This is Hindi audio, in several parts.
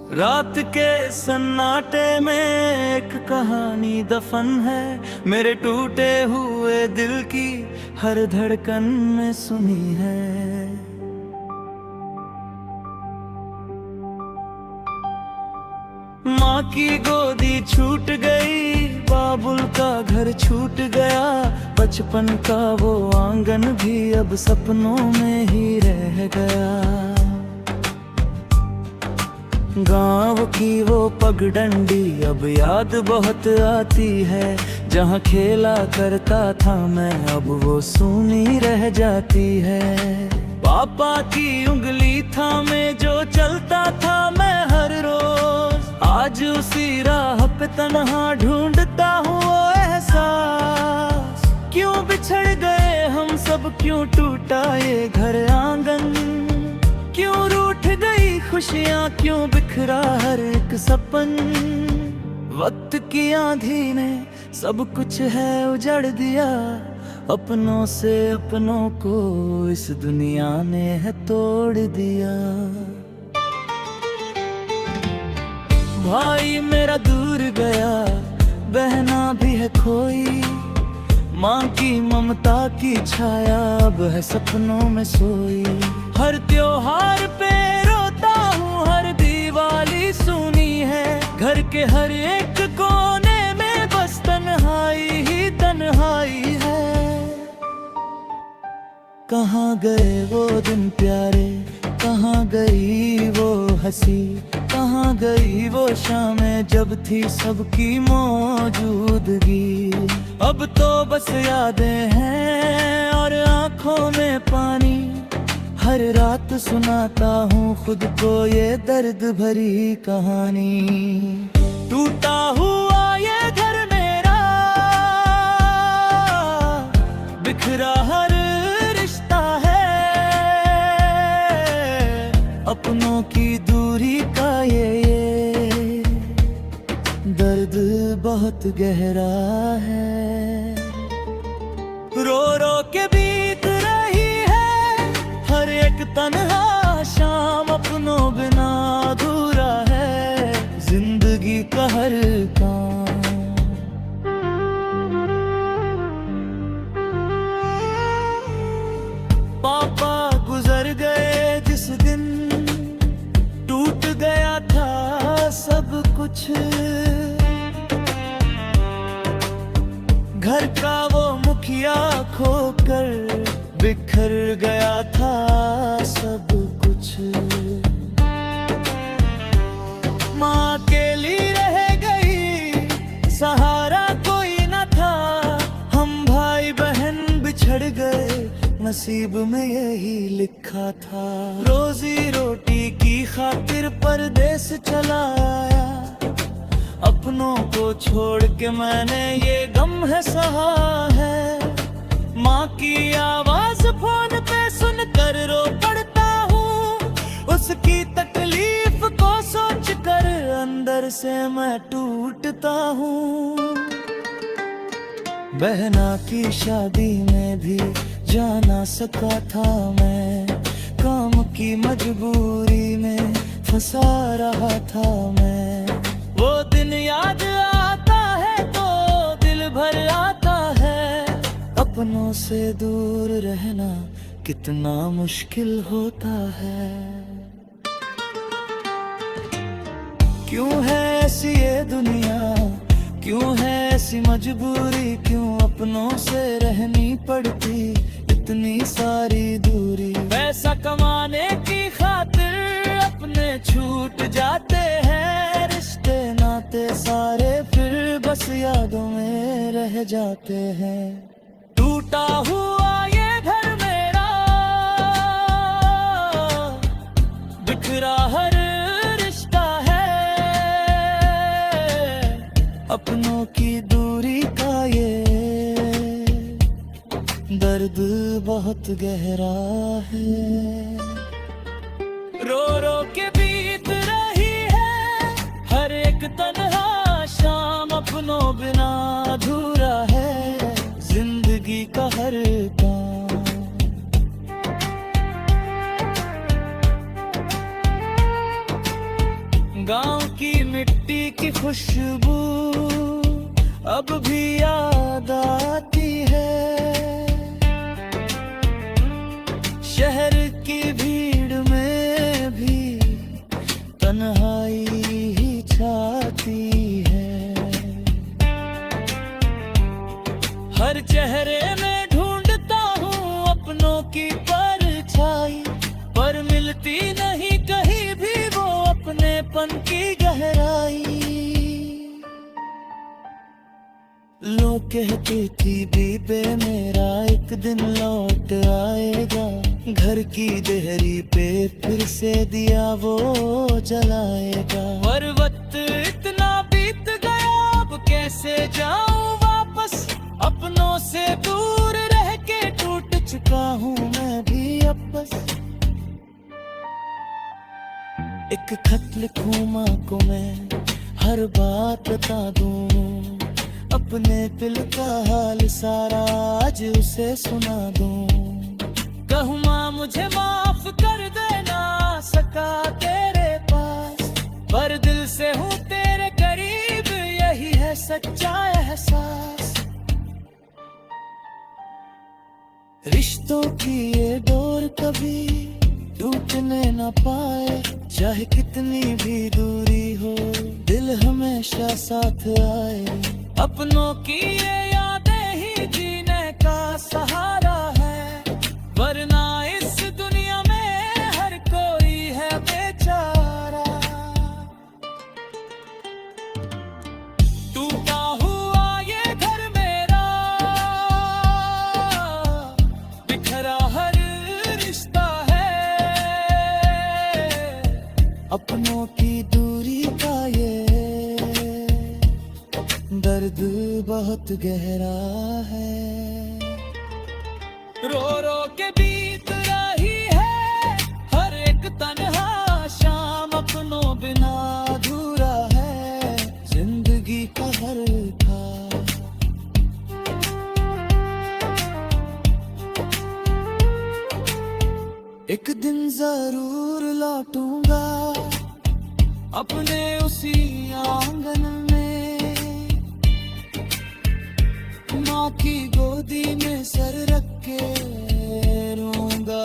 रात के सन्नाटे में एक कहानी दफन है, मेरे टूटे हुए दिल की हर धड़कन में सुनी है। माँ की गोदी छूट गई, बाबुल का घर छूट गया, बचपन का वो आंगन भी अब सपनों में ही रह गया। गांव की वो पगडंडी अब याद बहुत आती है, जहाँ खेला करता था मैं अब वो सूनी रह जाती है। पापा की उंगली थामे जो चलता था मैं हर रोज, आज उसी राह पे तन्हा ढूंढता हूँ वो एहसास। क्यों बिछड़ गए हम सब, क्यों टूटा ये घर आंगन, क्यों रूठ गई खुशियाँ, क्यों बिखरा हर एक सपन। वक्त की आंधी ने सब कुछ है उजड़ दिया, अपनों से अपनों को इस दुनिया ने है तोड़ दिया। भाई मेरा दूर गया, बहना भी है खोई, माँ की ममता की छाया अब है सपनों में सोई। हर त्योहार पे रोता हूँ, हर दिवाली सुनी है, घर के हर एक कोने में बस तन्हाई ही तन्हाई है। कहाँ गए वो दिन प्यारे, कहाँ गई वो हंसी, कहाँ गई वो शामें जब थी सबकी मौजूदगी। अब तो बस यादें हैं और आंखों में पानी, हर रात सुनाता हूँ खुद को ये दर्द भरी कहानी। टूटा हुआ ये घर मेरा, बिखरा हर रिश्ता है, अपनों की दूरी का ये दर्द बहुत गहरा है। रो रो के बीत रही है हर एक तन्हा शाम, अपनों बिना अधूरा है जिंदगी का हर काम। पापा गुजर गए जिस दिन, टूट गया था सब कुछ, घर का वो मुखिया खोकर बिखर गया था सब कुछ। माँ अकेली रह गई, सहारा कोई न था, हम भाई बहन बिछड़ गए, नसीब में यही लिखा था। रोजी रोटी की खातिर परदेस चला आया, अपनों को छोड़ के मैंने ये गम है सहा है। माँ की आवाज फोन पे सुनकर रो पड़ता हूँ, उसकी तकलीफ को सोच कर अंदर से मैं टूटता हूँ। बहना की शादी में भी जा ना सका था मैं, काम की मजबूरी में फंसा रहा था मैं। वो दिन याद आता है तो दिल भर आता है, अपनों से दूर रहना कितना मुश्किल होता है। क्यों है ऐसी ये दुनिया, क्यों है ऐसी मजबूरी, क्यों अपनों से रहनी पड़ती इतनी सारी दूरी। पैसा कमाने की खातिर अपने छूट जाते हैं रिश्ते नाते सारे, फिर बस यादों में रह जाते हैं। टूटा हुआ ये घर मेरा, बिखरा हर रिश्ता है, अपनों की दूरी का ये दर्द बहुत गहरा है। रो रो के बीत रही है हर एक तन्हा शाम, अपनों बिना अधूरा है जिंदगी का हर काम। गाँव मिट्टी की खुशबू अब भी याद आती है। शहर की भीड़ में भी तन्हाई ही छाती है। हर चेहरे में ढूंढता हूँ अपनों की परछाई, पर मिलती नहीं कहीं भी वो अपनेपन की गहराई। लोग कहती थी बीबे मेरा एक दिन लौट आएगा, घर की देहरी पे फिर से दिया वो जलाएगा। पर वक्त इतना बीत गया, अब कैसे जाऊं वापस, अपनों से दूर रह के टूट चुका हूँ मैं भी अब बस। एक खत लिखूं माँ को मैं, हर बात बता दूं, अपने दिल का हाल सारा आज उसे सुना दूं। कहूँ माँ मुझे माफ कर देना, सका तेरे पास, पर दिल से हूँ तेरे करीब, यही है सच्चा एहसास। रिश्तों की ये डोर कभी टूटने न पाए, चाहे कितनी भी दूरी हो दिल हमेशा साथ आए। अपनों की ये यादें ही जीने का सहारा है, वरना इस दुनिया में हर कोई है बेचारा। टूटा हुआ ये घर मेरा, बिखरा हर रिश्ता है, अपनों की दूरी का ये दर्द बहुत गहरा है। रो रो के बीत रही है हर एक तन्हा शाम, अपनों बिना अधूरा है जिंदगी का हर खाब। एक दिन जरूर लौटूंगा अपने उसी आंगन में, माँ की गोदी में सर रख के रोऊंगा।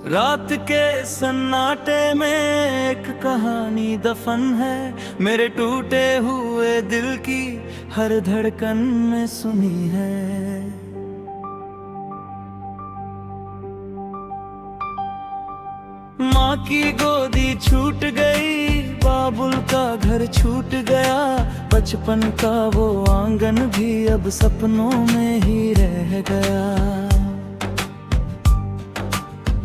रात के सन्नाटे में एक कहानी दफन है, मेरे टूटे हुए दिल की हर धड़कन में सुनी है। माँ की गोदी छूट गई, बाबुल का घर छूट गया, बचपन का वो आंगन भी अब सपनों में ही रह गया।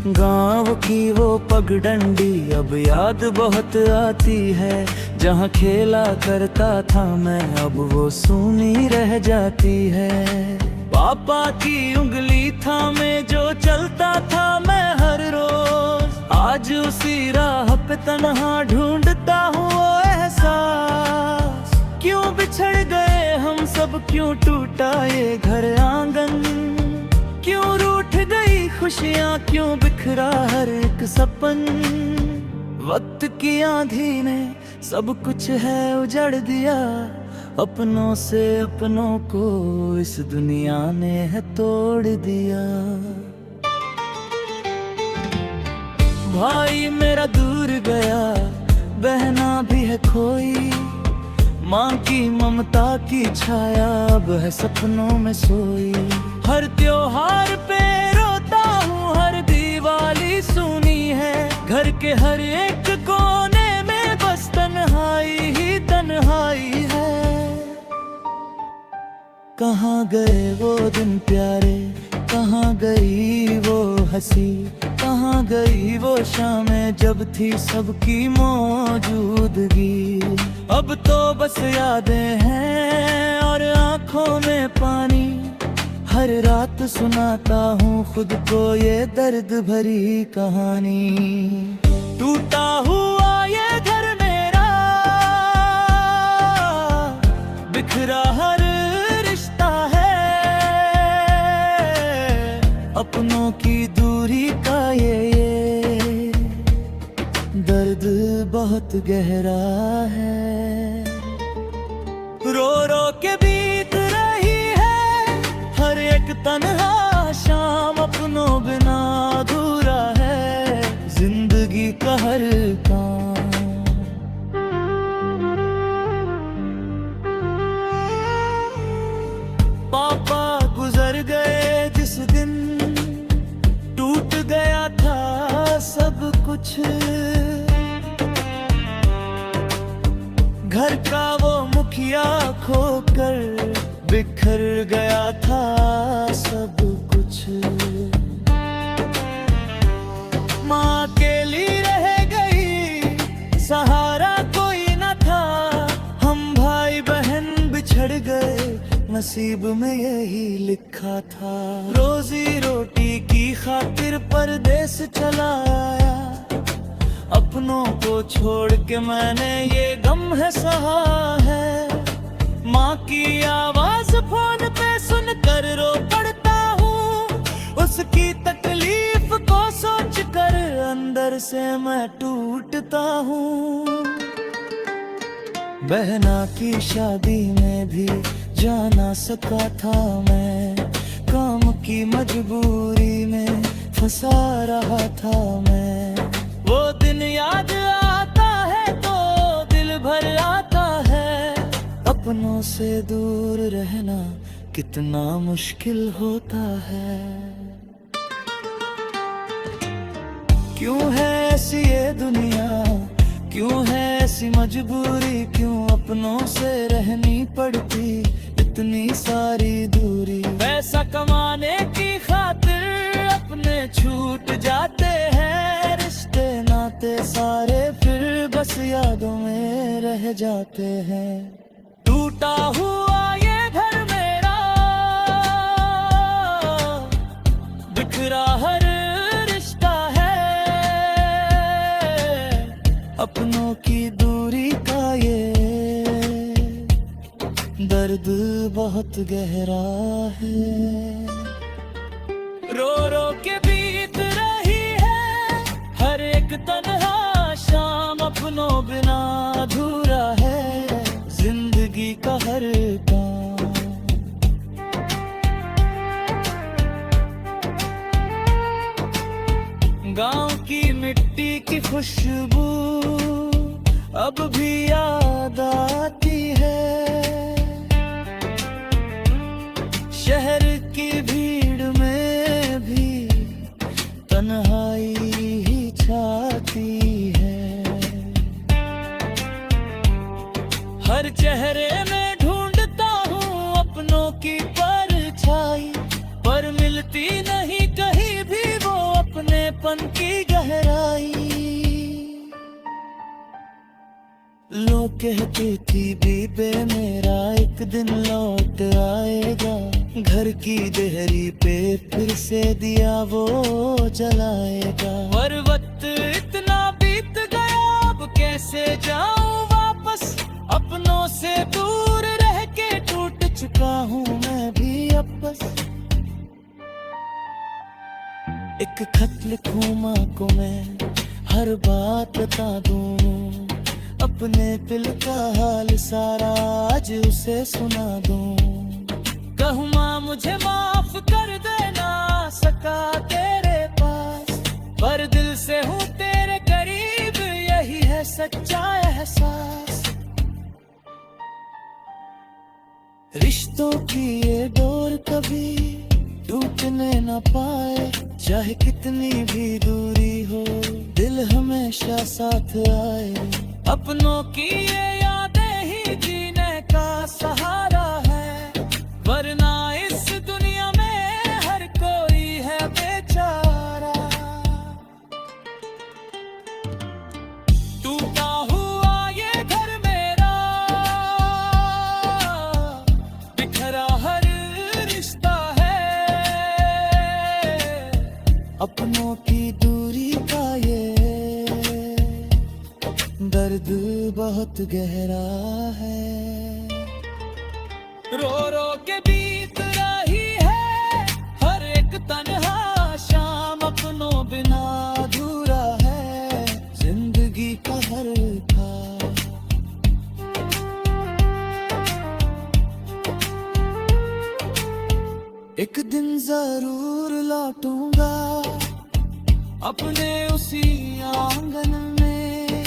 गाँव की वो पगडंडी अब याद बहुत आती है, जहाँ खेला करता था मैं अब वो सूनी रह जाती है। पापा की उंगली थामे जो चलता था मैं हर रोज, आज उसी राह पे तन्हा ढूंढता हूँ वो एहसास। क्यों बिछड़ गए हम सब, क्यों टूटा ये घर आंगन, क्यों रूठ गई खुशियाँ, क्यों बिखरा हर एक सपन। वक्त की आंधी ने सब कुछ है उजड़ दिया, अपनों से अपनों को इस दुनिया ने है तोड़ दिया। भाई मेरा दूर गया, बहना भी है खोई, माँ की ममता की छाया अब है सपनों में सोई। हर त्योहार पे रोता हूँ, हर दिवाली सुनी है, घर के हर एक कोने में बस तन्हाई ही तन्हाई है। कहाँ गए वो दिन प्यारे, कहाँ गई वो हंसी, कहाँ गई वो शामें जब थी सबकी मौजूदगी। अब तो बस यादें हैं और आंखों में पानी, हर रात सुनाता हूँ खुद को ये दर्द भरी कहानी। टूटा हुआ ये घर मेरा, बिखरा हर रिश्ता है, अपनों की दूरी का ये दर्द बहुत गहरा है। रो रो के बीत रही है हर एक तन्हा शाम, अपनों बिना अधूरा है जिंदगी का हर काम। पापा गुजर गए जिस दिन, टूट गया था सब कुछ। घर का वो मुखिया खोकर बिखर गया था सब कुछ। माँ अकेली रह गई, सहारा कोई न था, हम भाई बहन बिछड़ गए, नसीब में यही लिखा था। रोजी रोटी की खातिर परदेस चला आया, अपनों को छोड़ के मैंने ये गम है सहा है। माँ की आवाज फोन पे सुनकर रो पड़ता हूँ, उसकी तकलीफ को सोच कर अंदर से मैं टूटता हूँ। बहना की शादी में भी जा ना सका था मैं, काम की मजबूरी में फंसा रहा था मैं। वो दिन याद आता है तो दिल भर आता है, अपनों से दूर रहना कितना मुश्किल होता है। क्यों है ऐसी ये दुनिया, क्यों है ऐसी मजबूरी, क्यों अपनों से रहनी पड़ती इतनी सारी दूरी। पैसा कमाने की खातिर अपने छूट जाते हैं, रिश्ते नाते सारे फिर बस यादों में रह जाते हैं। टूटा हुआ ये घर मेरा, बिखरा हर रिश्ता है, अपनों की दूरी का ये दर्द बहुत गहरा है। रो रो के बीत रही है हर एक तन्हा शाम, अपनों बिना अधूरा है जिंदगी का हर काम। गांव की मिट्टी की खुशबू अब भी याद आती है, शहर की भीड़ में भी तन्हाई ही छाती है। हर चेहरे में ढूंढता हूँ अपनों की परछाई, पर मिलती नहीं कहीं भी वो अपनेपन की गहराई। लोग कहती थी बीबे मेरा एक दिन लौट आएगा, घर की देहरी पे फिर से दिया वो जलाएगा। पर वक्त इतना बीत गया, अब कैसे जाऊं वापस, अपनों से दूर रह के टूट चुका हूँ मैं भी अब बस। एक खत लिखूं माँ को मैं, हर बात बता दूं, अपने दिल का हाल सारा आज उसे सुना दूं। कहूँ माँ मुझे माफ कर देना सका तेरे पास, पर दिल से हूँ तेरे करीब, यही है सच्चा एहसास। रिश्तों की ये डोर कभी टूटने न पाए, चाहे कितनी भी दूरी हो दिल हमेशा साथ आए। अपनों की ये यादें ही जीने का सहारा है, वरना इस दुनिया में हर कोई है बेचारा। टूटा हुआ ये घर मेरा, बिखरा हर रिश्ता है, अपनों की दूरी का ये दर्द बहुत गहरा है। रो रो के बीत रही है हर एक तन्हा शाम, अपनों बिना अधूरा है जिंदगी का हर खाब। एक दिन जरूर लौटूंगा अपने उसी आंगन में,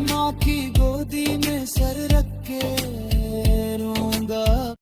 माँ की गोदी में सर रख के